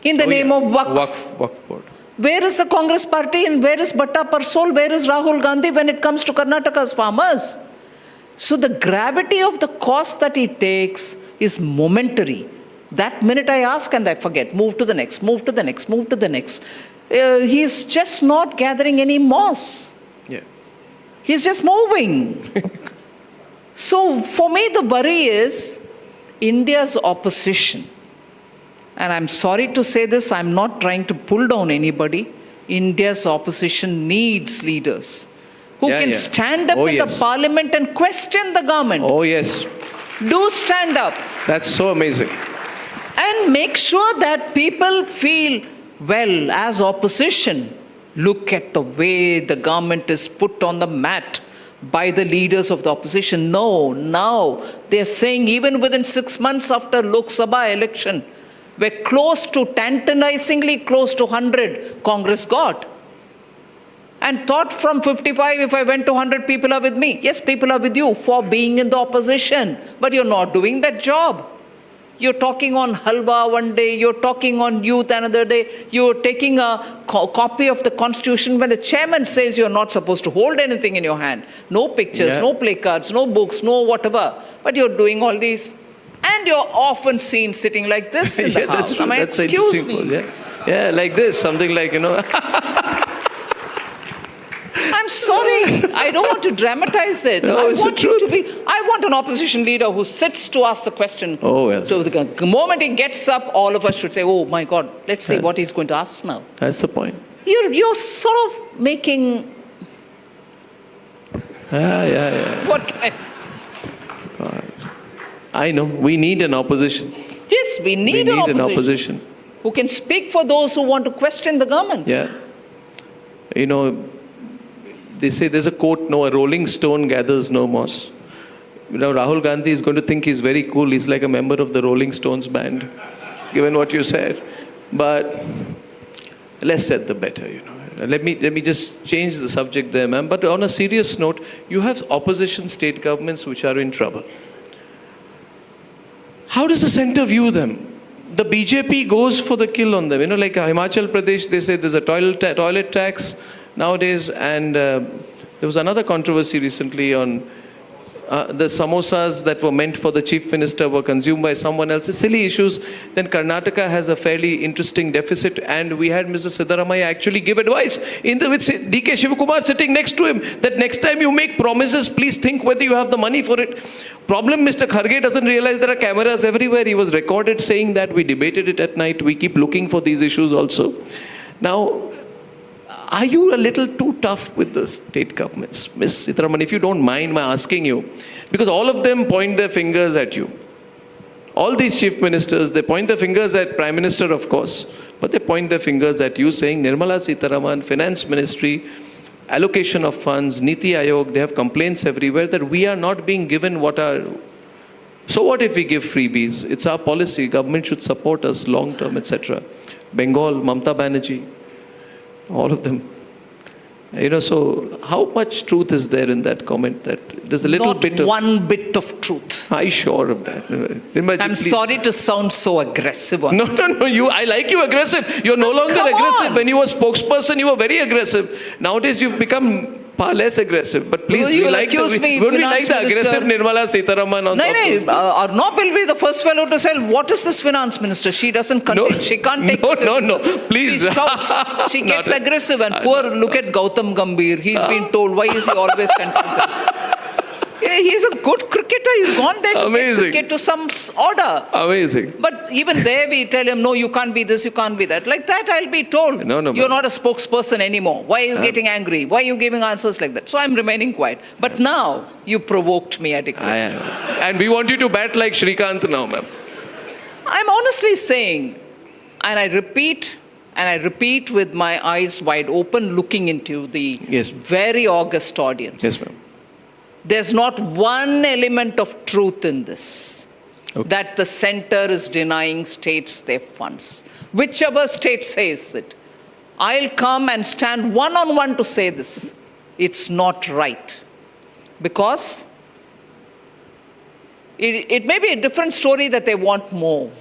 in the name of Waqf. Waqf board. Where is the Congress party and where is Batta Parsol? Where is Rahul Gandhi when it comes to Karnataka's farmers? So the gravity of the cost that he takes is momentary. That minute I ask and I forget. Move to the next, move to the next, move to the next. He's just not gathering any moss. Yeah. He's just moving. So for me, the worry is India's opposition. And I'm sorry to say this, I'm not trying to pull down anybody. India's opposition needs leaders who can stand up in the parliament and question the government. Oh, yes. Do stand up. That's so amazing. And make sure that people feel, well, as opposition, look at the way the government is put on the mat by the leaders of the opposition. No, now they're saying even within 6 months after Lok Sabha election, we're close to, tantalizingly close to 100 Congress got. And thought from 55, if I went to 100, people are with me. Yes, people are with you for being in the opposition, but you're not doing that job. You're talking on halwa one day, you're talking on youth another day, you're taking a copy of the constitution when the chairman says you're not supposed to hold anything in your hand. No pictures, no placards, no books, no whatever. But you're doing all these. And you're often seen sitting like this in the house. I mean, excuse me. Yeah, like this, something like, I'm sorry, I don't want to dramatize it. No, it's the truth. I want an opposition leader who sits to ask the question. Oh, yes. So the moment he gets up, all of us should say, oh my God, let's see what he's going to ask now. That's the point. You're sort of making... What? God. I know, we need an opposition. Yes, we need an opposition. Who can speak for those who want to question the government. Yeah. They say there's a quote, a rolling stone gathers no moss. Rahul Gandhi is going to think he's very cool. He's like a member of the Rolling Stones band, given what you said. But less said, the better, Let me just change the subject there, ma'am. But on a serious note, you have opposition state governments which are in trouble. How does the center view them? The BJP goes for the kill on them. Like Himachal Pradesh, they say there's a toilet tax nowadays, and there was another controversy recently on the samosas that were meant for the chief minister were consumed by someone else. Silly issues. Then Karnataka has a fairly interesting deficit, and we had Mr. Sitharaman actually give advice with DK Shivakumar sitting next to him that next time you make promises, please think whether you have the money for it. Problem, Mr. Kharge doesn't realize there are cameras everywhere. He was recorded saying that. We debated it at night. We keep looking for these issues also. Now, are you a little too tough with the state governments? Ms. Sitharaman, if you don't mind my asking you, because all of them point their fingers at you. All these chief ministers, they point their fingers at Prime Minister, of course, but they point their fingers at you saying, Nirmala Sitharaman, Finance Ministry, allocation of funds, Niti Aayog, they have complaints everywhere that we are not being given what are... So what if we give freebies? It's our policy. Government should support us long term, etc. Bengal, Mamata Banerjee, all of them. So how much truth is there in that comment that there's a little Not bit of... one bit of truth. Are you sure of that? I'm sorry to sound so aggressive on No, I like you aggressive. You're no longer aggressive. When you were spokesperson, you were very aggressive. Nowadays, you've become far less aggressive. But please, we like the aggressive Nirmala Sitharaman on top of Arnab will be the first fellow to say, what is this finance minister? She doesn't contain. She can't take No, please. She shouts. She gets aggressive. And look at Gautam Gambhir. He's been told, why is he always confronted? He's a good cricketer. He's gone there to get to some order. Amazing. But even there we tell him, no, you can't be this, you can't be that. Like that I'll be told. No, you're not a spokesperson anymore. Why are you getting angry? Why are you giving answers like that? So I'm remaining quiet. But now you provoked me adequately. And we want you to bat like Shrikant now, ma'am. I'm honestly saying, and I repeat with my eyes wide open, looking into the very august audience. Yes, ma'am. There's not one element of truth in this, that the center is denying states their funds. Whichever state says it, I'll come and stand one-on-one to say this. It's not right. Because it may be a different story that they want more.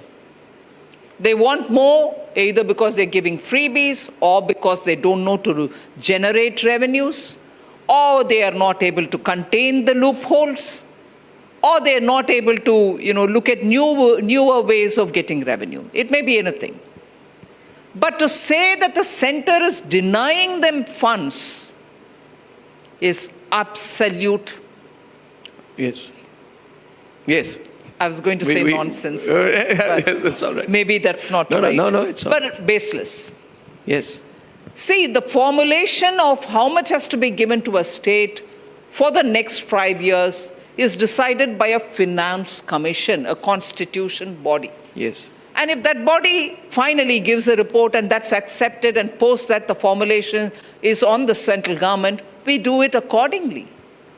They want more either because they're giving freebies or because they don't know to generate revenues, or they are not able to contain the loopholes, or they are not able to, look at newer ways of getting revenue. It may be anything. But to say that the center is denying them funds is absolute. Yes. I was going to say nonsense. Yes, it's all right. Maybe that's not right. No, it's all right. But baseless. Yes. See, the formulation of how much has to be given to a state for the next 5 years is decided by a finance commission, a constitution body. Yes. And if that body finally gives a report and that's accepted, and post that the formulation is on the central government, we do it accordingly.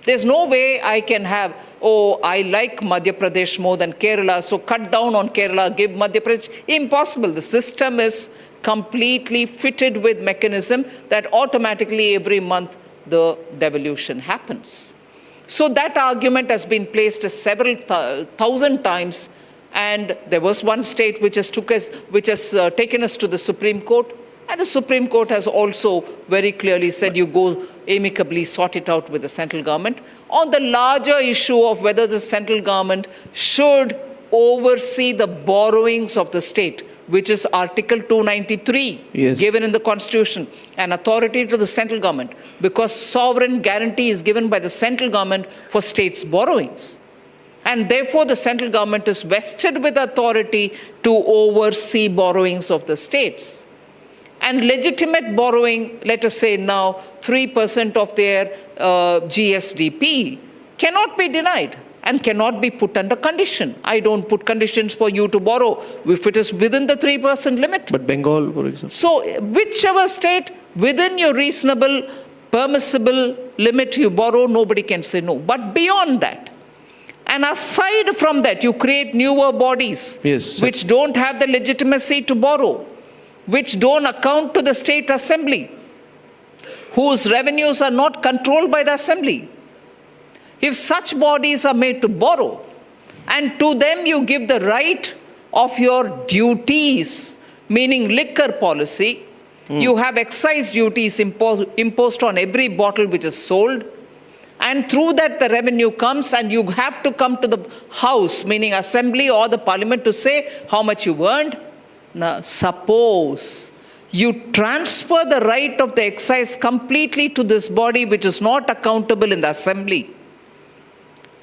There's no way I can have, oh, I like Madhya Pradesh more than Kerala, so cut down on Kerala, give Madhya Pradesh. Impossible. The system is completely fitted with mechanism that automatically every month the devolution happens. So that argument has been placed several thousand times, and there was one state which has taken us to the Supreme Court, and the Supreme Court has also very clearly said you go amicably sort it out with the central government on the larger issue of whether the central government should oversee the borrowings of the state, which is Article 293, yes, given in the Constitution, an authority to the central government, because sovereign guarantee is given by the central government for states' borrowings. And therefore, the central government is vested with authority to oversee borrowings of the states. And legitimate borrowing, let us say now 3% of their GSDP, cannot be denied and cannot be put under condition. I don't put conditions for you to borrow if it is within the 3% limit. But Bengal, for example. So whichever state, within your reasonable, permissible limit you borrow, nobody can say no. But beyond that, and aside from that, you create newer bodies, yes, which don't have the legitimacy to borrow, which don't account to the state assembly, whose revenues are not controlled by the assembly. If such bodies are made to borrow, and to them you give the right of your duties, meaning liquor policy, you have excise duties imposed on every bottle which is sold, and through that the revenue comes, and you have to come to the house, meaning assembly or the parliament, to say how much you earned. Now, suppose you transfer the right of the excise completely to this body which is not accountable in the assembly,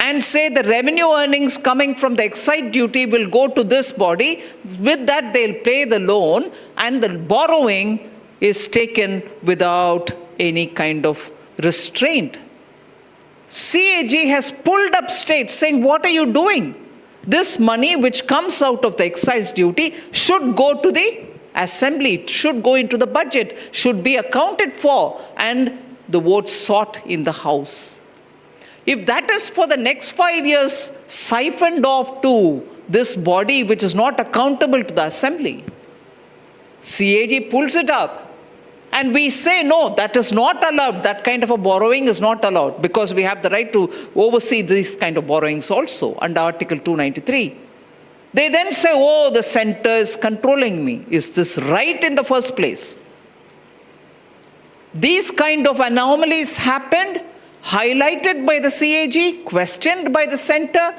and say the revenue earnings coming from the excise duty will go to this body, with that they'll pay the loan, and the borrowing is taken without any kind of restraint. CAG has pulled up states saying, what are you doing? This money which comes out of the excise duty should go to the assembly, should go into the budget, should be accounted for, and the vote sought in the house. If that is for the next 5 years siphoned off to this body which is not accountable to the assembly, CAG pulls it up. And we say, no, that is not allowed. That kind of a borrowing is not allowed, because we have the right to oversee these kind of borrowings also under Article 293. They then say, oh, the center is controlling me. Is this right in the first place? These kind of anomalies happened, highlighted by the CAG, questioned by the center,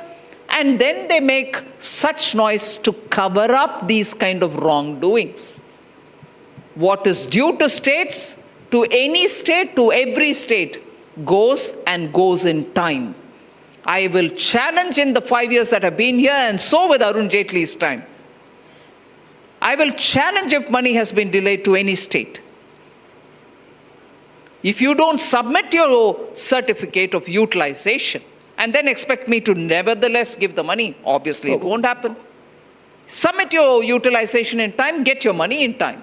and then they make such noise to cover up these kind of wrongdoings. What is due to states, to any state, to every state, goes and goes in time. I will challenge in the 5 years that have been here, and so with Arun Jaitley's time. I will challenge if money has been delayed to any state. If you don't submit your certificate of utilization and then expect me to nevertheless give the money, obviously it won't happen. Submit your utilization in time, get your money in time.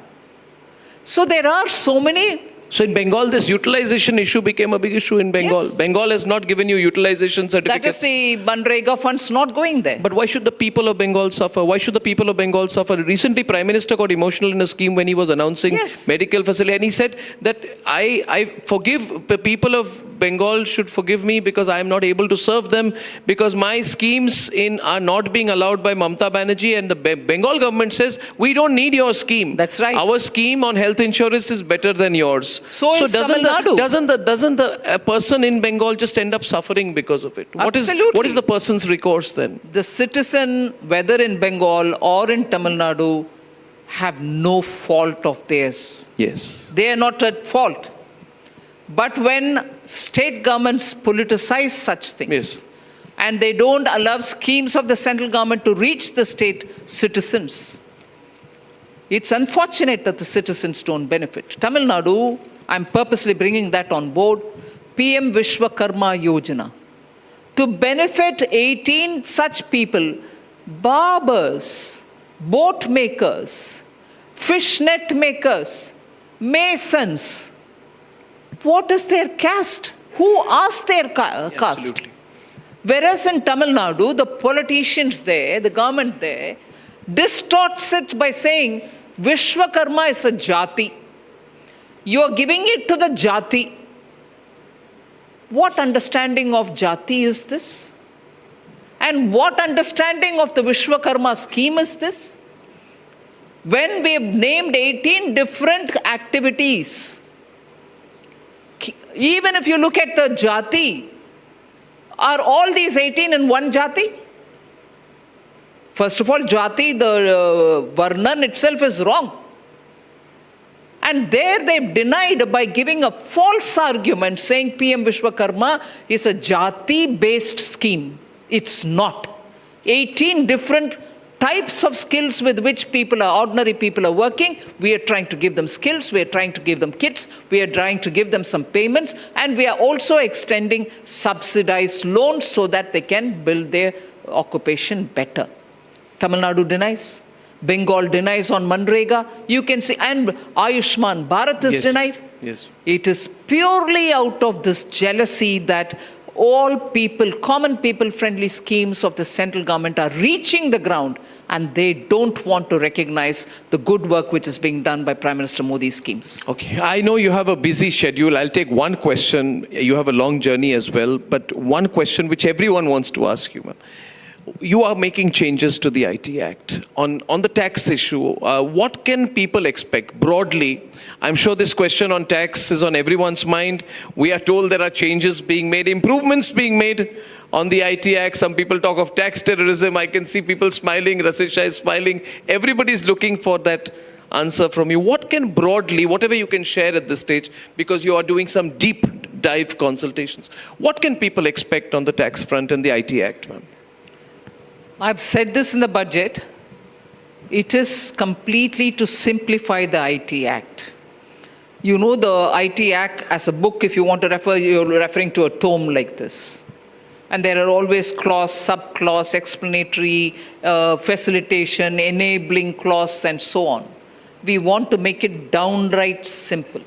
So there are so many. So in Bengal, this utilization issue became a big issue in Bengal. Yes. Bengal has not given you utilization certificates. That is the Manrega funds not going there. But why should the people of Bengal suffer? Why should the people of Bengal suffer? Recently, Prime Minister got emotional in a scheme when he was announcing medical facility. And he said that I forgive the people of Bengal should forgive me because I am not able to serve them, because my schemes are not being allowed by Mamata Banerjee, and the Bengal government says, we don't need your scheme. That's right. Our scheme on health insurance is better than yours. So is doesn't Tamil Nadu. doesn't the person in Bengal just end up suffering because of it? Absolutely. What is the person's recourse then? The citizen, whether in Bengal or in Tamil Nadu, have no fault of theirs. Yes. They are not at fault. But when state governments politicize such things, Yes. and they don't allow schemes of the central government to reach the state citizens, It's unfortunate that the citizens don't benefit. Tamil Nadu, I'm purposely bringing that on board, PM Vishwakarma Yojana. To benefit 18 such people, barbers, boat makers, fish net makers, masons. What is their caste? Who asked their caste? Absolutely. Whereas in Tamil Nadu, the politicians there, the government there, distorts it by saying Vishwakarma is a jati. You are giving it to the jati. What understanding of jati is this? And what understanding of the Vishwakarma scheme is this? When we have named 18 different activities, even if you look at the jati, are all these 18 in one jati? First of all, jati, the varnan itself is wrong. And there they've denied by giving a false argument saying PM Vishwakarma is a jati-based scheme. It's not. 18 different types of skills with which ordinary people are working. We are trying to give them skills. We are trying to give them kits. We are trying to give them some payments. And we are also extending subsidized loans so that they can build their occupation better. Tamil Nadu denies. Bengal denies on Manrega. You can see, and Ayushman Bharat is denied. Yes. It is purely out of this jealousy that all people, common people friendly schemes of the central government are reaching the ground, and they don't want to recognize the good work which is being done by Prime Minister Modi's schemes. Okay, I know you have a busy schedule. I'll take one question. You have a long journey as well, but one question which everyone wants to ask you, ma'am. You are making changes to the IT Act. On the tax issue, what can people expect broadly? I'm sure this question on tax is on everyone's mind. We are told there are changes being made, improvements being made on the IT Act. Some people talk of tax terrorism. I can see people smiling. Rasisha is smiling. Everybody's looking for that answer from you. What can broadly, whatever you can share at this stage, because you are doing some deep dive consultations, what can people expect on the tax front and the IT Act, ma'am? I've said this in the budget. It is completely to simplify the IT Act. You know the IT Act as a book, if you want to refer, you're referring to a tome like this. And there are always clause, sub-clause, explanatory, facilitation, enabling clause, and so on. We want to make it downright simple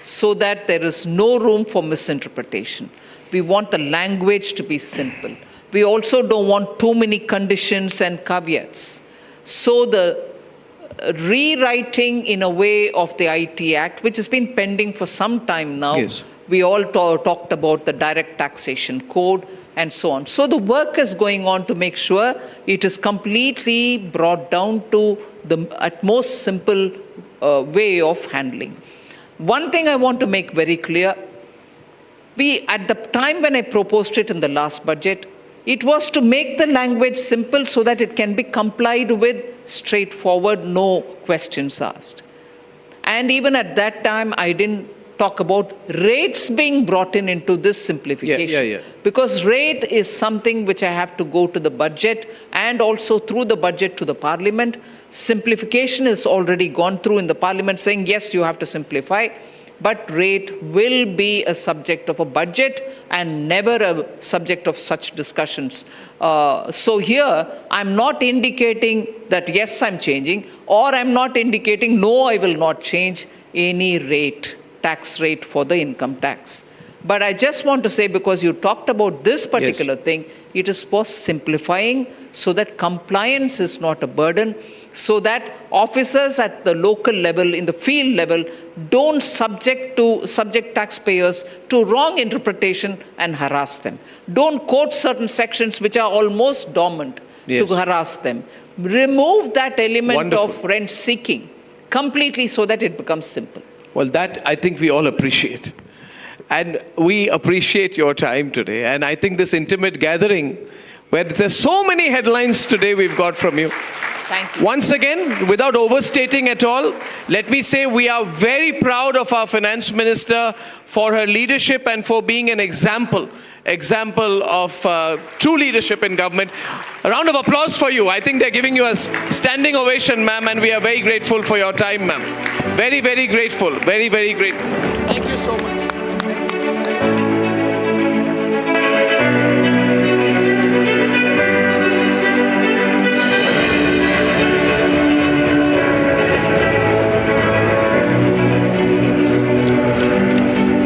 so that there is no room for misinterpretation. We want the language to be simple. We also don't want too many conditions and caveats. So the rewriting in a way of the IT Act, which has been pending for some time now, yes. We all talked about the direct taxation code and so on. So the work is going on to make sure it is completely brought down to the at most simple way of handling. One thing I want to make very clear, at the time when I proposed it in the last budget, it was to make the language simple so that it can be complied with straightforward, no questions asked. And even at that time, I didn't talk about rates being brought into this simplification. Because rate is something which I have to go to the budget and also through the budget to the parliament. Simplification is already gone through in the parliament saying, yes, you have to simplify. But rate will be a subject of a budget and never a subject of such discussions. So here, I'm not indicating that, yes, I'm changing, or I'm not indicating, no, I will not change any rate, tax rate for the income tax. But I just want to say, because you talked about this particular thing, it is for simplifying so that compliance is not a burden, so that officers at the local level, in the field level, don't subject taxpayers to wrong interpretation and harass them. Don't quote certain sections which are almost dormant to harass them. Remove that element of rent seeking completely so that it becomes simple. Well, that I think we all appreciate. And we appreciate your time today. And I think this intimate gathering, where there's so many headlines today we've got from you. Thank you. Once again, without overstating at all, let me say we are very proud of our finance minister for her leadership and for being an example. example of true leadership in government. A round of applause for you. I think they're giving you a standing ovation, ma'am, and we are very grateful for your time, ma'am. Very, very grateful. Very, very grateful. Thank you so much.